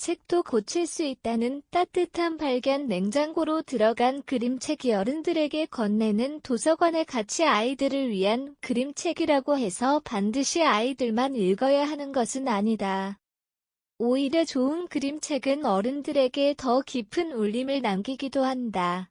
책도 고칠 수 있다는 따뜻한 발견. 냉장고로 들어간 그림책이 어른들에게 건네는 도서관의 가치. 아이들을 위한 그림책이라고 해서 반드시 아이들만 읽어야 하는 것은 아니다. 오히려 좋은 그림책은 어른들에게 더 깊은 울림을 남기기도 한다.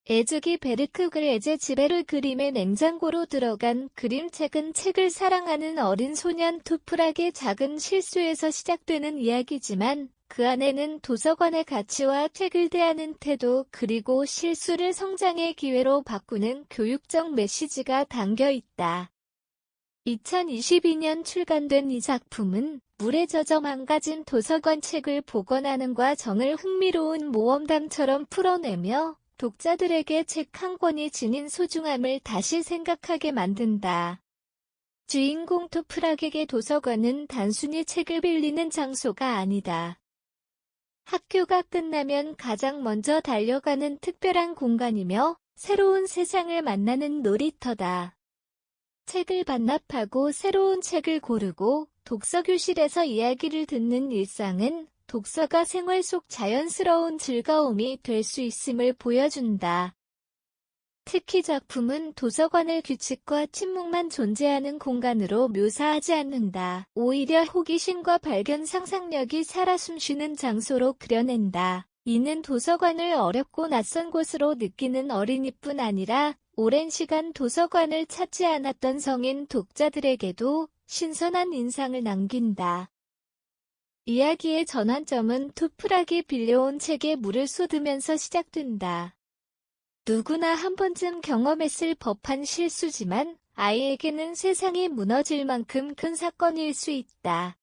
에즈기 베르크글의 지베르 그림의 냉장고로 들어간 그림책은 책을 사랑하는 어린 소년 투프락의 작은 실수에서 시작되는 이야기지만 그 안에는 도서관의 가치와 책을 대하는 태도 그리고 실수를 성장의 기회로 바꾸는 교육적 메시지가 담겨 있다. 2022년 출간된 이 작품은 물에 젖어 망가진 도서관 책을 복원하는 과정을 흥미로운 모험담처럼 풀어내며 독자들에게 책 한 권이 지닌 소중함을 다시 생각하게 만든다. 주인공 투프락에게 도서관은 단순히 책을 빌리는 장소가 아니다. 학교가 끝나면 가장 먼저 달려가는 특별한 공간이며 새로운 세상을 만나는 놀이터다. 책을 반납하고 새로운 책을 고르고 독서교실에서 이야기를 듣는 일상은 독서가 생활 속 자연스러운 즐거움이 될 수 있음을 보여준다. 특히 작품은 도서관을 규칙과 침묵만 존재하는 공간으로 묘사하지 않는다. 오히려 호기심과 발견 상상력이 살아 숨쉬는 장소로 그려낸다. 이는 도서관을 어렵고 낯선 곳으로 느끼는 어린이뿐 아니라 오랜 시간 도서관을 찾지 않았던 성인 독자들에게도 신선한 인상을 남긴다. 이야기의 전환점은 투프락이 빌려온 책에 물을 쏟으면서 시작된다. 누구나 한 번쯤 경험했을 법한 실수지만 아이에게는 세상이 무너질 만큼 큰 사건일 수 있다.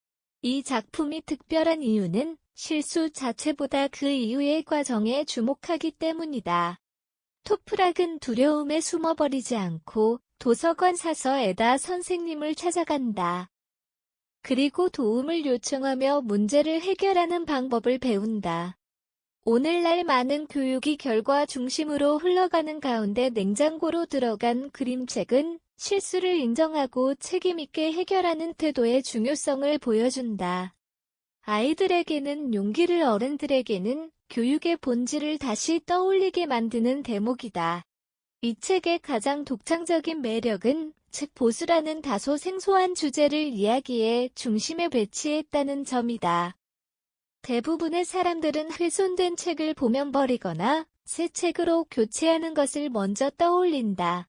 이 작품이 특별한 이유는 실수 자체보다 그 이후의 과정에 주목하기 때문이다. 투프락은 두려움에 숨어버리지 않고 도서관 사서에다 선생님을 찾아간다. 그리고 도움을 요청하며 문제를 해결하는 방법을 배운다. 오늘날 많은 교육이 결과 중심으로 흘러가는 가운데 냉장고로 들어간 그림책은 실수를 인정하고 책임있게 해결하는 태도의 중요성을 보여준다. 아이들에게는 용기를 어른들에게는 교육의 본질을 다시 떠올리게 만드는 대목이다. 이 책의 가장 독창적인 매력은 책 보수라는 다소 생소한 주제를 이야기의 중심에 배치했다는 점이다. 대부분의 사람들은 훼손된 책을 보면 버리거나 새 책으로 교체하는 것을 먼저 떠올린다.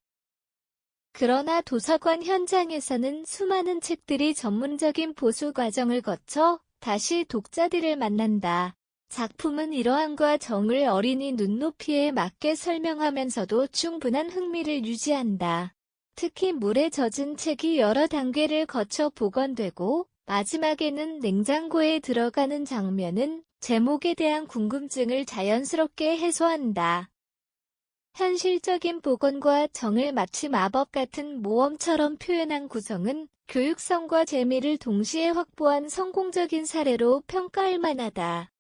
그러나 도서관 현장에서는 수많은 책들이 전문적인 보수 과정을 거쳐 다시 독자들을 만난다. 작품은 이러한 과정을 어린이 눈높이에 맞게 설명하면서도 충분한 흥미를 유지한다. 특히 물에 젖은 책이 여러 단계를 거쳐 복원되고 마지막에는 냉장고에 들어가는 장면은 제목에 대한 궁금증을 자연스럽게 해소한다. 현실적인 복원과 정을 마치 마법 같은 모험처럼 표현한 구성은 교육성과 재미를 동시에 확보한 성공적인 사례로 평가할 만하다.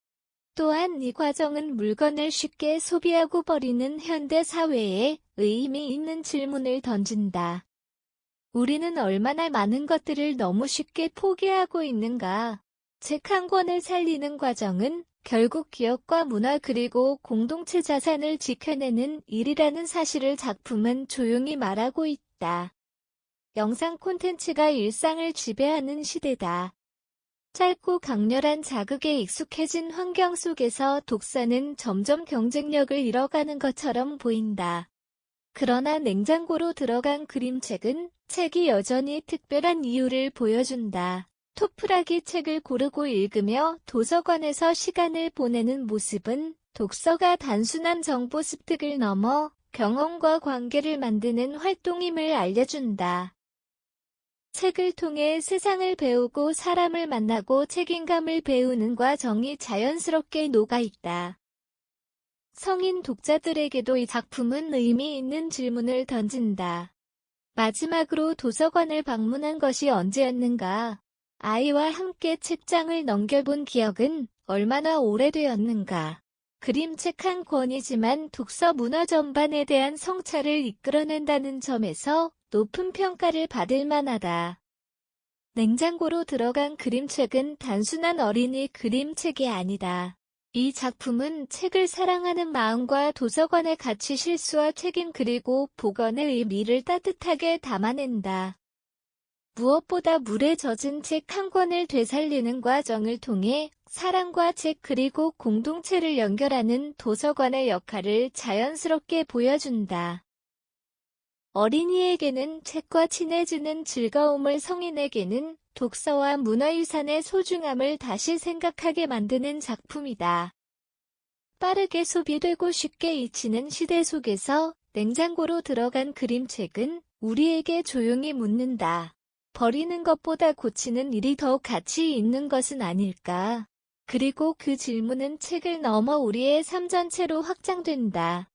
또한 이 과정은 물건을 쉽게 소비하고 버리는 현대 사회에 의미 있는 질문을 던진다. 우리는 얼마나 많은 것들을 너무 쉽게 포기하고 있는가? 책 한 권을 살리는 과정은 결국 기업과 문화 그리고 공동체 자산을 지켜내는 일이라는 사실을 작품은 조용히 말하고 있다. 영상 콘텐츠가 일상을 지배하는 시대다. 짧고 강렬한 자극에 익숙해진 환경 속에서 독서는 점점 경쟁력을 잃어가는 것처럼 보인다. 그러나 냉장고로 들어간 그림책은 책이 여전히 특별한 이유를 보여준다. 투프락이 책을 고르고 읽으며 도서관에서 시간을 보내는 모습은 독서가 단순한 정보 습득을 넘어 경험과 관계를 만드는 활동임을 알려준다. 책을 통해 세상을 배우고 사람을 만나고 책임감을 배우는 과정이 자연스럽게 녹아있다. 성인 독자들에게도 이 작품은 의미 있는 질문을 던진다. 마지막으로 도서관을 방문한 것이 언제였는가? 아이와 함께 책장을 넘겨본 기억은 얼마나 오래되었는가? 그림책 한 권이지만 독서 문화 전반에 대한 성찰을 이끌어낸다는 점에서 높은 평가를 받을 만하다. 냉장고로 들어간 그림책은 단순한 어린이 그림책이 아니다. 이 작품은 책을 사랑하는 마음과 도서관의 가치 실수와 책임 그리고 복원의 의미를 따뜻하게 담아낸다. 무엇보다 물에 젖은 책 한 권을 되살리는 과정을 통해 사랑과 책 그리고 공동체를 연결하는 도서관의 역할을 자연스럽게 보여준다. 어린이에게는 책과 친해지는 즐거움을, 성인에게는 독서와 문화유산의 소중함을 다시 생각하게 만드는 작품이다. 빠르게 소비되고 쉽게 잊히는 시대 속에서 냉장고로 들어간 그림책은 우리에게 조용히 묻는다. 버리는 것보다 고치는 일이 더욱 가치 있는 것은 아닐까? 그리고 그 질문은 책을 넘어 우리의 삶 전체로 확장된다.